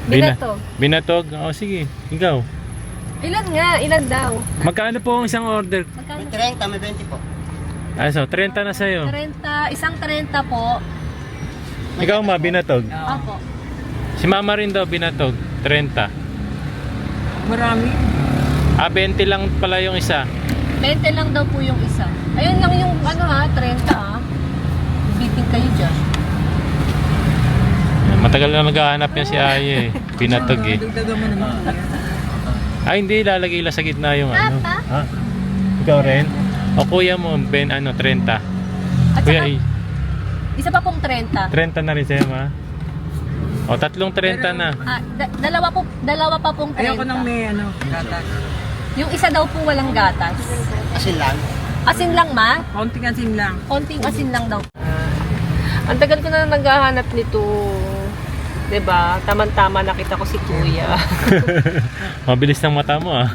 Binatog. Binatog? O sige, ikaw. Ilan nga? Ilan daw? Magkano po ang isang order? Magkano? May 30, may 20 po. So, 30 na sa'yo. 30, isang 30 po. Ikaw ma, binatog. Opo. Si mama rin daw, binatog. 30. Marami. 20 lang pala yung isa. 20 lang daw po yung isa. Ayun lang yung ano ha, 30 ha. Biting kayo dyan. Matagal na naghahanap yan si Aya eh. Binatog eh. Dagdagan mo naman. Ay hindi, lalagay lang sa gitna yung ano. Ha? Ikaw rin? O kuya mo, 30. At Kuya, saka, isa pa pong 30. 30 na rin sa'yo ma. O, tatlong 30 na. Dalawa pa pong 30. Ayoko nang may gatas. Yung isa daw po walang gatas. Asin lang. Asin lang ma? Konting asin lang. Konting asin lang daw. Ang tagal ko na naghahanap nito. 'Di ba? Tama-tama nakita ko si Kuya. Mabilis ng mata mo ah.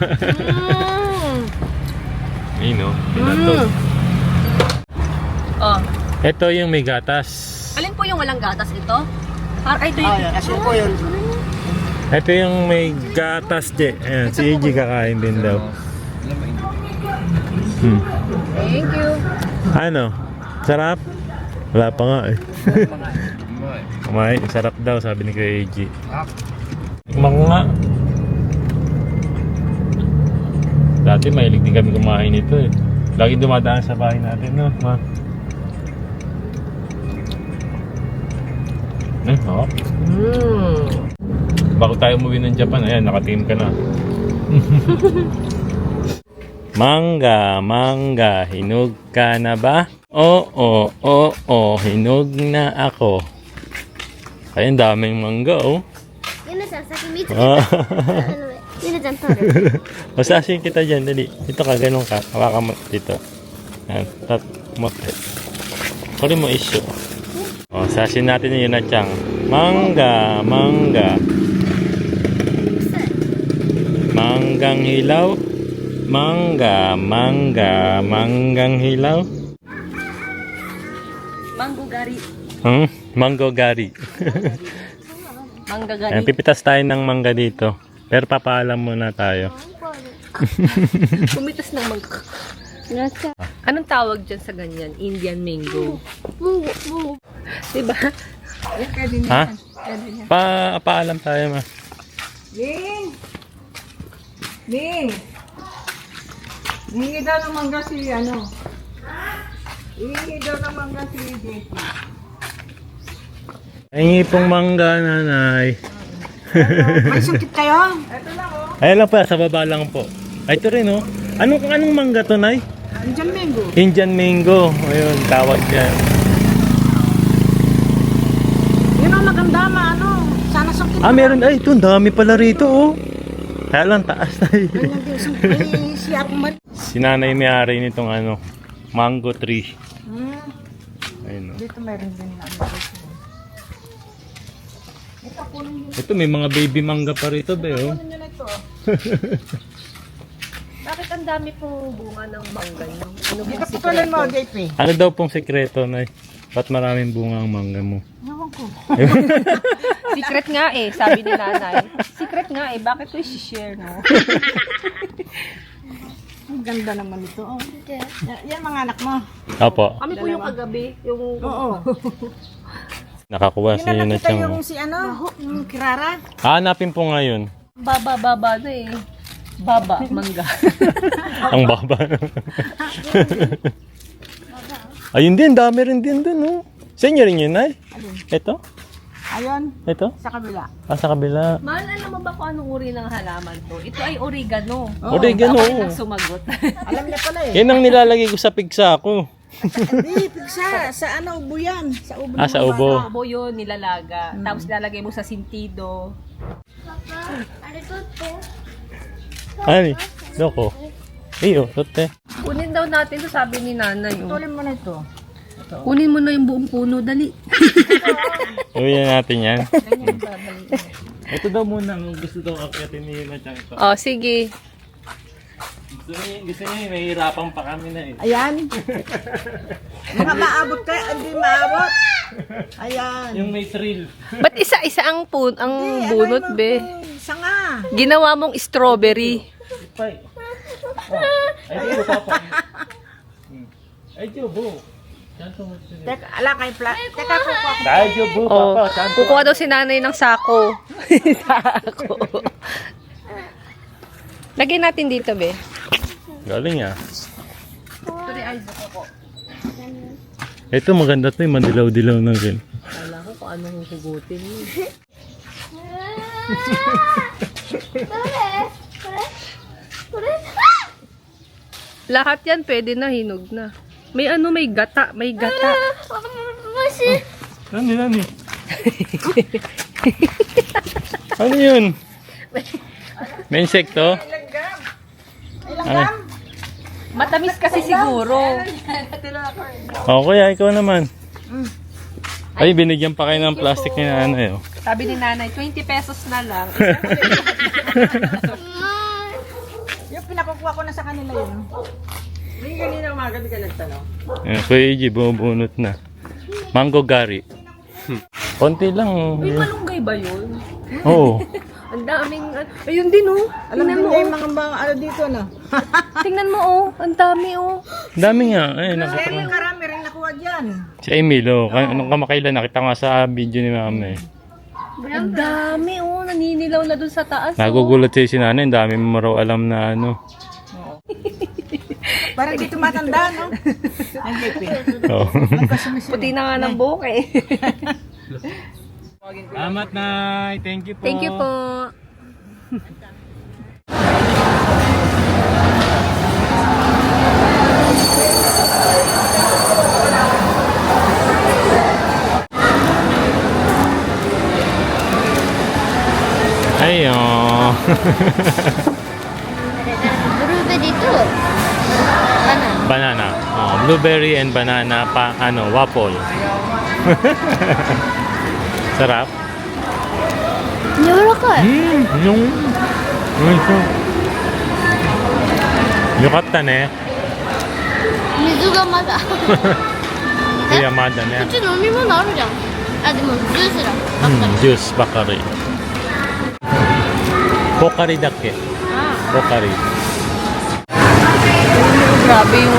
Ayun o, binatog. Oh. Ito yung may gatas. Alin po yung walang gatas ito? Ay, ito Ah, yung... yan. Asin po yun. Ito yung may gatas, Je. Ayan, si EG kakain din daw. Thank you. Ano? Sarap? Wala pa nga eh. Kumain, sarap daw sabi ni Kuya EG. Tikman ko nga. Dati mahilig din kami kumain nito eh. Lagi dumadaan sa bahay natin, no? Ma. Oo. Bago tayo umuwi ng Japan, ayan, nakatingin ka na. Mangga, mangga, hinog ka na ba? Oo, hinog na ako. Ay, ang daming mangga, oh. Masasin kita dyan, dali. Dito ka, ganun ka. Hawakan mo dito. Ayan, Kuri mo issue. O, sasin natin yun na tiyang. Mangga, mangga. Manggang hilaw. Mangga, mangga, manggang hilaw. Mango gari. Mango gari. Mangga Ayan, gari. pipitas tayo ng mangga dito. Pero papaalam muna tayo. Pumitas ng mangga. Anong tawag dyan sa ganyan? Indian mango. Diba? Yan, pwede na Ha? yan. Pwede na. Paalam tayo ma. Ling! Ling! Hingi daw ng mangga si Hingi daw ng mangga si Jessie. Hingi pong mangga, nanay. May sungkit kayo? Ito lang Ayun lang pa, sa baba lang po. Ay, ito rin, oh. Anong mangga to, nay? Indian mango. Indian mango. Ayun, tawag dyan. Yun ang maganda sana sungkit. Meron. Ay, ito, ang dami pala rito, oh. Kaya lang, taas na yun. Ay, siya akong Si nanay may-ari nitong mango tree. Ayun, oh. Dito meron din na. Ito, may mga baby mangga pa rito, be, oh. Bakit ang dami pong bunga ng mangga nyo? Ano bang Patulan mo, sikreto? JP. Ano daw pong sekreto, nay? Ba't maraming bunga ang mangga mo? Ewan ko. Secret nga eh, sabi ni nanay. Secret nga eh, bakit ko i-share, no? Ang ganda naman ito. Oh. Yan mga anak mo. Opo. Kami po yung kagabi, yung... Oo. Nakakuha siya Yan yun na nakita siyang... yung yung Kirara. Hanapin po ngayon. Baba na eh. Baba, mangga. Ang baba. Ayun din, dami rin din dun, oh. Sa inyo rin yun, ay? Ito? Ayun, Ito? sa kabila. Sa kabila. Mahal, alam mo ba kung anong uri ng halaman to? Ito ay oregano. Oregano. Ako rin ang sumagot. Alam niya pala eh. Yan ang nilalagay ko sa pigsa ko. Hindi, pigsa. Sa ubo yan. Sa ubo. Sa ubo. Ubo yun, nilalaga. Tapos lalagay mo sa sintido. Ay, loko. Iyo, tote. Kunin daw natin to, sabi ni nanay. Oh. Tulin mo na ito. Kunin mo na yung buong puno, dali. Uwi natin yan. Ito daw muna ang gusto daw akyatin ni Machang to. Oh, sige. Gusto niya, mahihirapan pa kami na eh. Ayan. Mga maabot ka, hindi maabot. Ayan. Yung may thrill. Ba't isa-isa ang bunot, be? Sanga. Ginawa mong strawberry. Pay. Ay, di ko papa. Ay, Jobo. Teka, ala kay Teka, kuko. Ay, Jobo, Oh, papa. Santo. kukuha daw si nanay ng sako. Sako. Lagyan natin dito, be. Galing ah. Ito maganda to, yung mandilaw-dilaw na rin. Wala ko kung anong hugutin mo. Lahat yan pwede na, hinog na. May may gata, may gata. Nani? Ano yun? May insekto? Ano? Matamis kasi siguro. O kuya, ikaw naman. Ay, binigyan pa kayo ng plastic ni nanay. Oh. Sabi ni nanay, 20 pesos na lang. Yung pinakukuha ko na sa kanila yun. May kanina umaga di ka nagtanong. Ayan, Kuya EJ, bumubunot na. Mango gari. Konti lang. May malunggay ba yun? Oo. Ang daming, ayun din oh. Alam Tingnan din mo niya yung oh. mga ano dito, no? Tingnan mo oh. Ang dami oh. Dami nga. Ay, Kaya nakita may ko. karami rin nakuha dyan. Si Emil, oh. Anong kamakailan, nakita ko nga sa video ni mama eh. Ang dami oh. Naninilaw na dun sa taas oh. Nagugulat siya si nanay, ang dami mo raw alam na ano. Parang di tumatanda, no? Ang lipin. Oh. Puti na nga ng buhok eh. Salamat, Nay. Thank you po. Thank you po. Ay, oh. Blueberry to. Ano? Banana. Oh, blueberry and banana pa ano, waffle. Sarap. 柔らかい。 Yungよかったね。水がまだ。いや、まだねこっ。ち飲み物あるじゃん。あ、でもジュースだ。ばっかり。ジュースばかり。ポカリだけ。ポカリ。 Grabe yung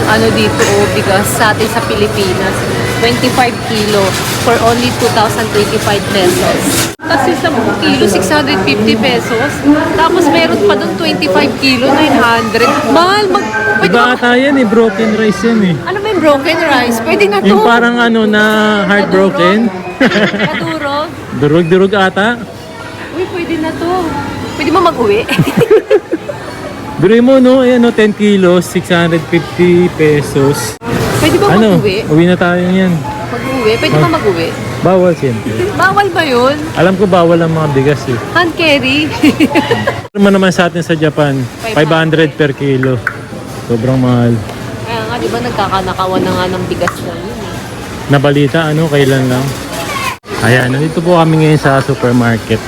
ano dito oh, bigas sa atin sa Pilipinas. 25 kilo for only 2,025 pesos. Kasi sa kilo, 650 pesos. Tapos meron pa doon 25 kilo, 900. Mahal, pwede Iba ata yan eh, broken rice yan eh. ano ba yung broken rice? Pwede na to. Yung parang ano na heartbroken. Nadurog. Durog-durog ata. Uy, pwede na to. Pwede mo mag-uwi. Duroy mo no, ayan no, 10 kilos, 650 pesos. Pwede ba Ano, mag-uwi? uwi na tayo yan. Mag-uwi? Pwede ba mag-uwi? Bawal siyempre. Bawal ba yun? Alam ko bawal ang mga bigas eh. Hand carry. Ano naman sa atin sa Japan? 500 per kilo. Sobrang mahal. Kaya nga, di ba nagkakanakawan na nga ng bigas na yun eh. Nabalita ano, kailan lang. Ayan, nandito po kami ngayon sa supermarket.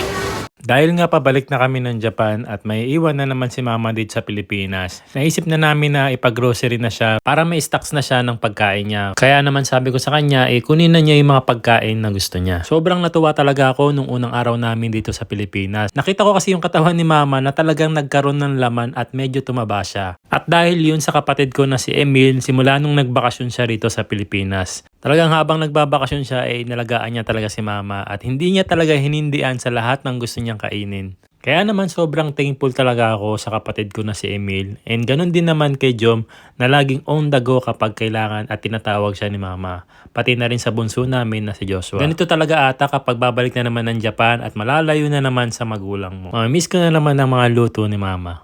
Dahil nga pabalik na kami ng Japan at may iwan na naman si mama dito sa Pilipinas, naisip na namin na ipag-grocery na siya para may stocks na siya ng pagkain niya. Kaya naman sabi ko sa kanya, kunin na niya yung mga pagkain na gusto niya. Sobrang natuwa talaga ako nung unang araw namin dito sa Pilipinas. Nakita ko kasi yung katawan ni mama na talagang nagkaroon ng laman at medyo tumaba siya. At dahil yun sa kapatid ko na si Emil, simula nung nagbakasyon siya rito sa Pilipinas. Talagang habang nagbabakasyon siya ay nalagaan niya talaga si mama at hindi niya talaga hinindian sa lahat ng gusto niyang kainin. Kaya naman sobrang thankful talaga ako sa kapatid ko na si Emil and ganun din naman kay Jom na laging on the go kapag kailangan at tinatawag siya ni mama. Pati na rin sa bunso namin na si Joshua. Ganito talaga ata kapag babalik na naman ng Japan at malalayo na naman sa magulang mo. Miss ko na naman ang mga luto ni mama.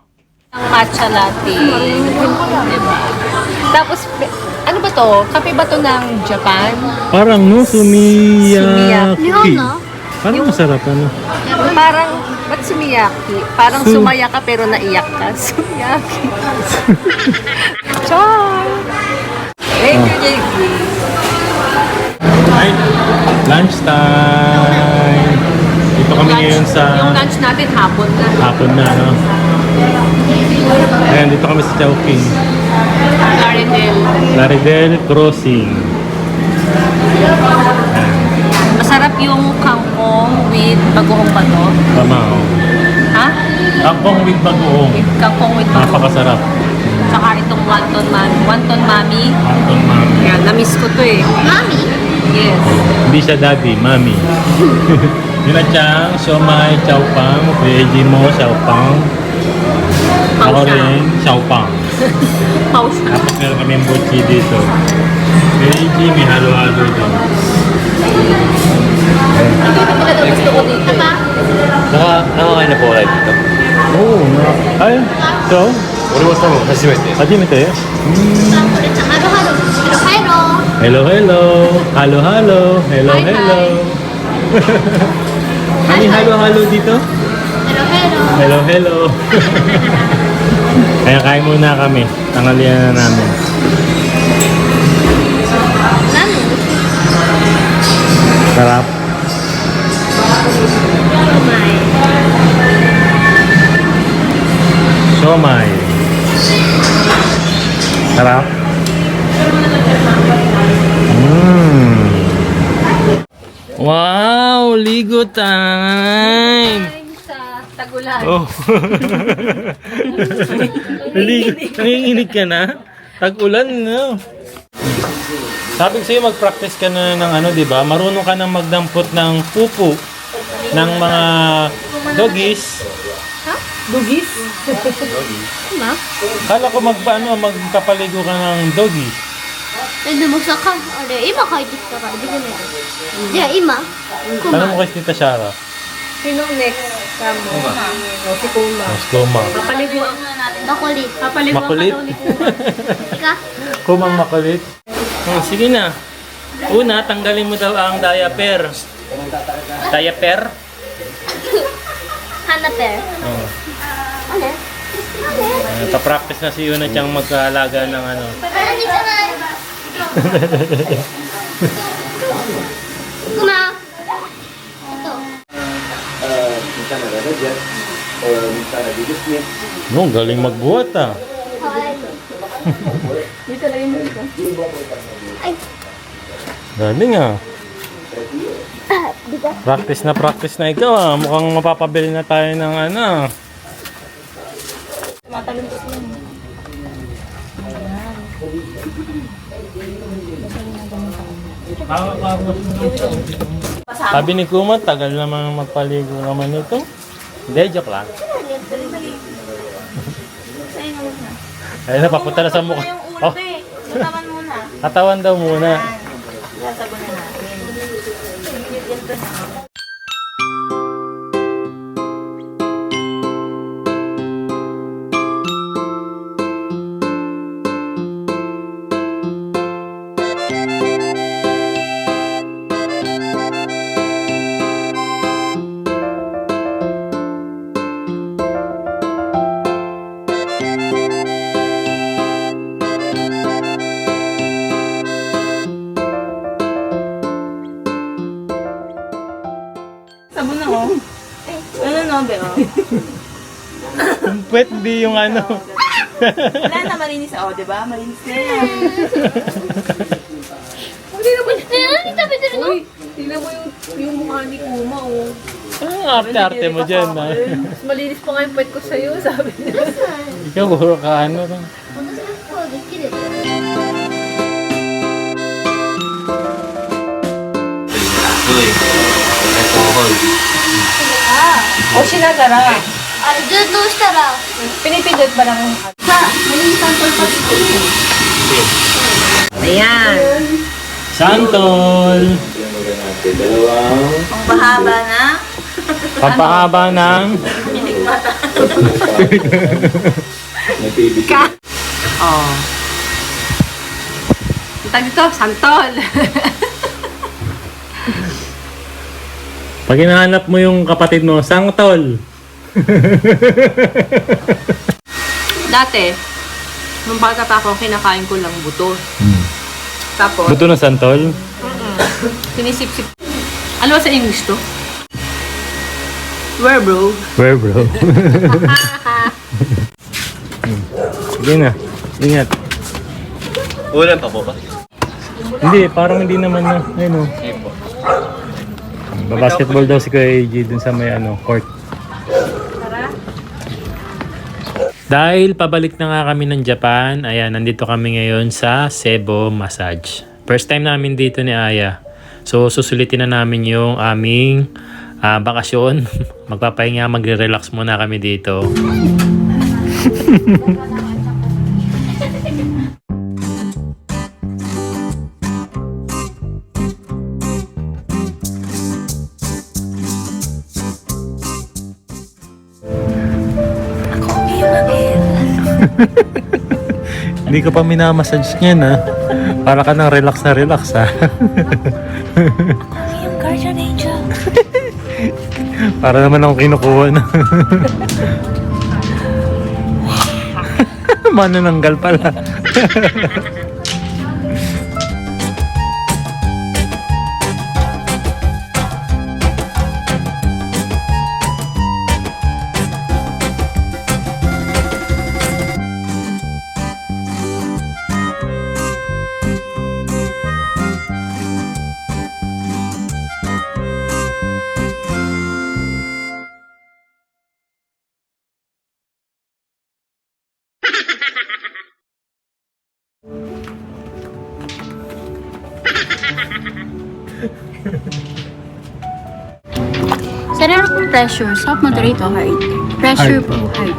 Ang matcha latte. Diba? Tapos, ano ba to? Kape ba to ng Japan? Parang no, sumiyaki. Nihon, Parang masarap ano. Parang, ba't sumiyaki? Parang sumaya ka pero naiyak ka. Sumiyaki. Char! Thank you, JP. Ay, lunch time. Dito kami ngayon sa Yung lunch natin hapon na. hapon na, no? Ayan, dito kami sa Chowking. Laredel. Laredel Crossing. Masarap yung kangkong with bagoong bato. Tama, oh. Ha? Kangkong with bagoong. Kangkong with bagoong. Napakasarap. Tsaka itong wonton mami. Kangkong mami. Yan, na-miss ko to eh. Mommy? Yes. Hindi siya daddy, mami. Yun na siyang siomay, chowpang, veggie mo, chowpang. Ako Pausa. rin, chowpang. Pausa. Tapos meron kami yung bochi dito. Veggie, may halo-halo doon. Ito yung talaga gusto ko dito. Nakakain na po kayo dito. Oo, ay, so, 俺も多分初めて。初めて? これさ、ハロハロ。ハロハロ。 Hello, hello. Halo, halo. Hello, Hi, hello. May halo-halo dito? Hello, hello. Hello, hello. Kaya kain muna kami. Tanghalian na namin. Nani? Sarap. Siomay. Sarap. Wow! Ligo time! Sa Tagulan. Oh. Nanginginig ka na? Tag-ulan na. Sabi ko sa'yo, mag-practice ka na ng ano, di ba? Marunong ka nang magdampot ng pupu ng mga doggies. Dugis? Ma? Kala ko magpapaligo ka ng doggies. え、でもさ、あれ、今帰ってきたからできないじゃあ今 Tanong mo kay Tita Shara. Sinong next? Kamo. O, si Kuma. Mas Kumang. Papaliguan. Bakulit. Papaliguan Makulit. ka daw ni Kuma. Ika? Kumang makulit. Oh, sige na. Una, tanggalin mo daw ang diaper. Diaper? Hanaper. Oh. Ano? Papractice na si Yuna siyang mag-aalaga ng ano. Parang di ka na. Kuma. Ito. No, galing magbuhat ah. Ay. Galing ah. Practice na ikaw ah. Mukhang mapapabili na tayo ng ano. Sabi ni Kuma, tagal naman magpaligo naman ito. Hindi, joke lang. Ayun na, papunta na sa mukha. Oh, Katawan muna. katawan daw muna. Sasabunin natin. Sabon na oh. Ano no, be oh. Pwet di yung ano. Wala na malinis oh, di ba? Malinis na yan. Hindi naman. Ano tabi dito no? Uy, tingnan mo yung mukha ni Kuma, oh. Ang arte-arte mo dyan ah. Mas malinis pa nga yung pet ko sa'yo, sabi niya. Ikaw, puro ka ano. 私はこうできる。 O, sinagara. あれずっと押したら Pinipindot ba ng... Ayan. Santol! Ang bahaba na. Papahaba ng... Oh. Ang tawag dito, santol. Pag hinahanap mo yung kapatid mo, sangtol! Dati, nung bata pa ako, kinakain ko lang buto. Tapos, Buto na santol? sinisip-sip. Ano ba sa English to? Where, bro? Where bro? Sige na, ingat. Ulan pa po ba? Hindi, parang hindi naman na. Ayun o. Basketball daw si Kuya AJ dun sa may court. Dahil pabalik na nga kami ng Japan, ayan, nandito kami ngayon sa Sebo Massage. First time namin dito ni Aya. So, susulitin na namin yung aming bakasyon. Magpapahinga, magre-relax muna kami dito. Hindi ka pa minamassage niyan ha. Para ka nang relax na relax ha. Yung guardian angel. Para naman akong kinukuha na. Manananggal pala. Sir, ano pong pressure? Soft, moderate o hard? Pressure Hard po, hard.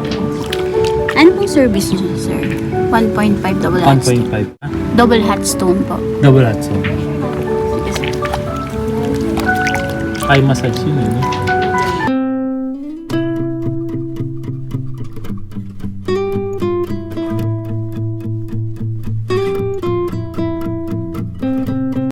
Ano pong service niyo, sir? 1.5 double hat stone. 1.5. Double hat stone po. Double hat so. Sige, sir. Ay, massage yun eh. No?